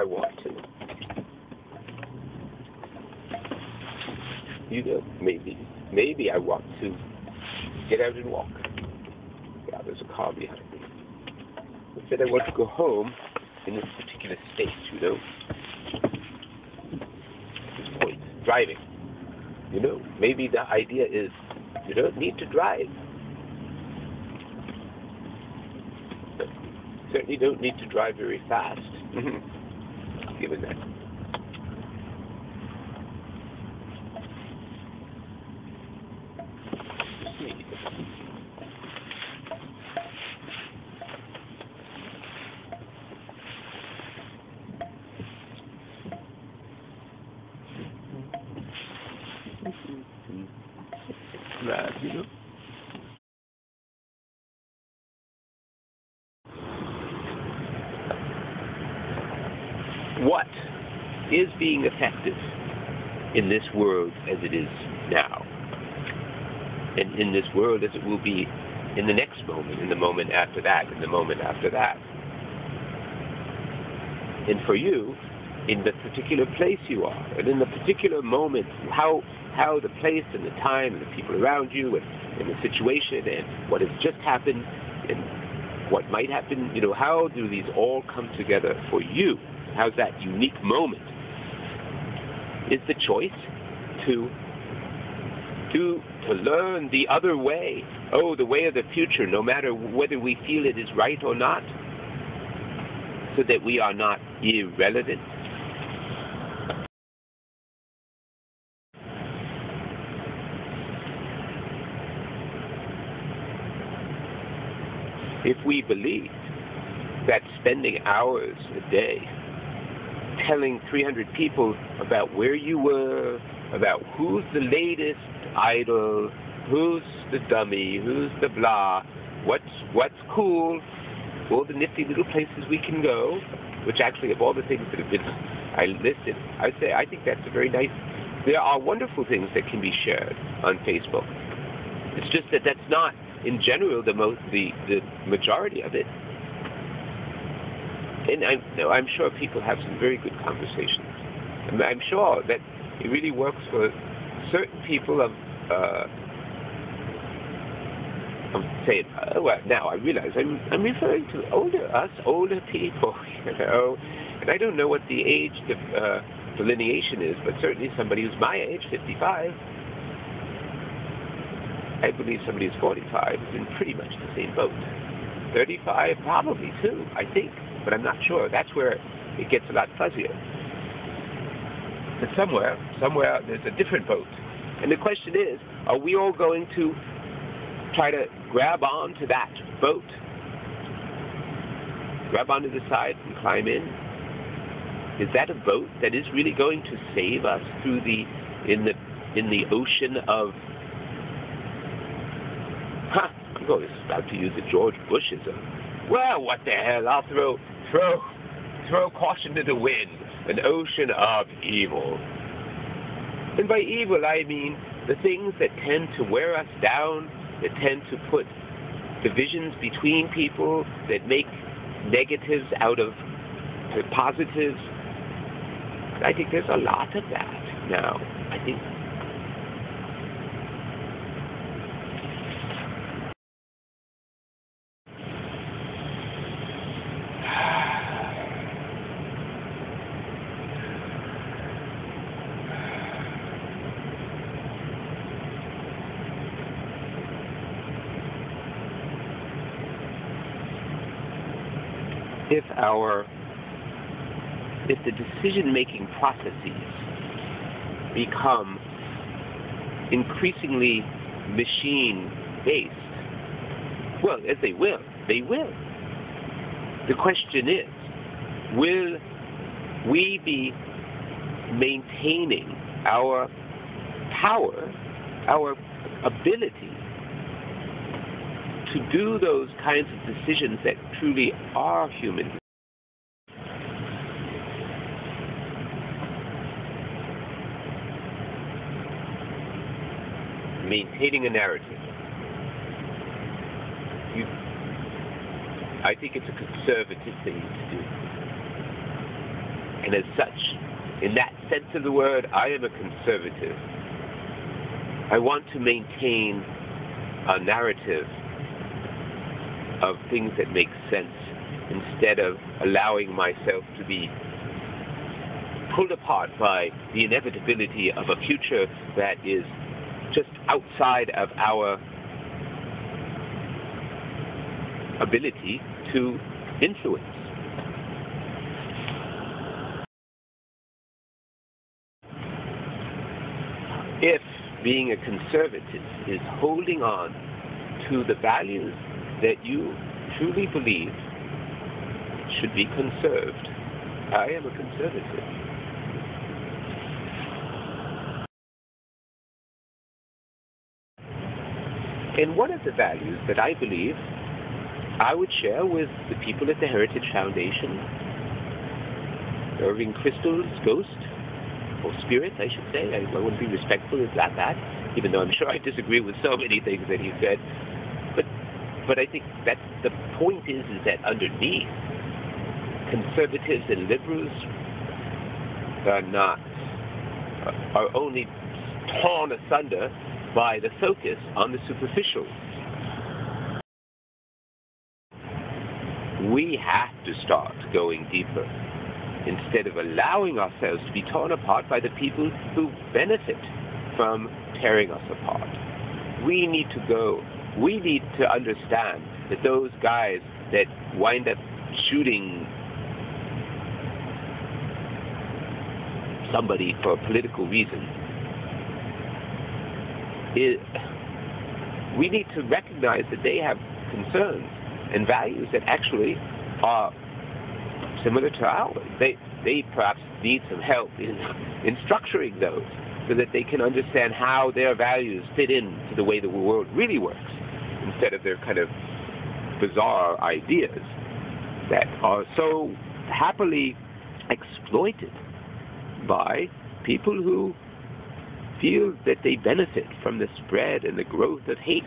want to. Maybe I want to get out and walk. Yeah, there's a car behind me. Instead, I want to go home in this particular state, This point, driving. Maybe the idea is you don't need to drive. But you certainly don't need to drive very fast. Given that. What is being effective in this world as it is now, and in this world as it will be in the next moment, in the moment after that, in the moment after that? And for you, in the particular place you are, and in the particular moment, how the place and the time and the people around you and the situation and what has just happened and what might happen, how do these all come together for you? How's that unique moment? Is the choice to learn the other way, the way of the future, no matter whether we feel it is right or not, so that we are not irrelevant. If we believe that spending hours a day telling 300 people about where you were, about who's the latest idol, who's the dummy, who's the blah, what's cool, all the nifty little places we can go, which actually of all the things that have been I listed, I think that's a very nice. There are wonderful things that can be shared on Facebook. It's just that that's not, in general, the majority of it. And I'm sure people have some very good conversations. I'm sure that it really works for certain people of now I realize I'm referring to older people, and I don't know what the age delineation is, but certainly somebody who's my age, 55, I believe somebody who's 45 is in pretty much the same boat. 35 probably too, I think, but I'm not sure. That's where it gets a lot fuzzier. But somewhere there's a different boat. And the question is, are we all going to try to grab onto that boat? Grab onto the side and climb in? Is that a boat that is really going to save us through in the ocean of I'm about to use a George Bushism. Well, what the hell? I'll throw caution to the wind. An ocean of evil. And by evil, I mean the things that tend to wear us down, that tend to put divisions between people, that make negatives out of positives. I think there's a lot of that now. I think if the decision-making processes become increasingly machine-based, well, as they will. The question is, will we be maintaining our power, our ability to do those kinds of decisions that truly are human? Maintaining a narrative. I think it's a conservative thing to do. And as such, in that sense of the word, I am a conservative. I want to maintain a narrative of things that make sense instead of allowing myself to be pulled apart by the inevitability of a future that is just outside of our ability to influence. If being a conservative is holding on to the values that you truly believe should be conserved, I am a conservative. And one of the values that I believe I would share with the people at the Heritage Foundation, Irving Kristol's ghost, or spirit, I should say. I want to be respectful of that, even though I'm sure I disagree with so many things that he said. But I think that the point is that underneath, conservatives and liberals are only torn asunder by the focus on the superficial. We have to start going deeper instead of allowing ourselves to be torn apart by the people who benefit from tearing us apart. We need to understand that those guys that wind up shooting somebody for a political reason, we need to recognize that they have concerns and values that actually are similar to ours. They perhaps need some help in structuring those so that they can understand how their values fit into the way the world really works, instead of their kind of bizarre ideas that are so happily exploited by people who feel that they benefit from the spread and the growth of hate.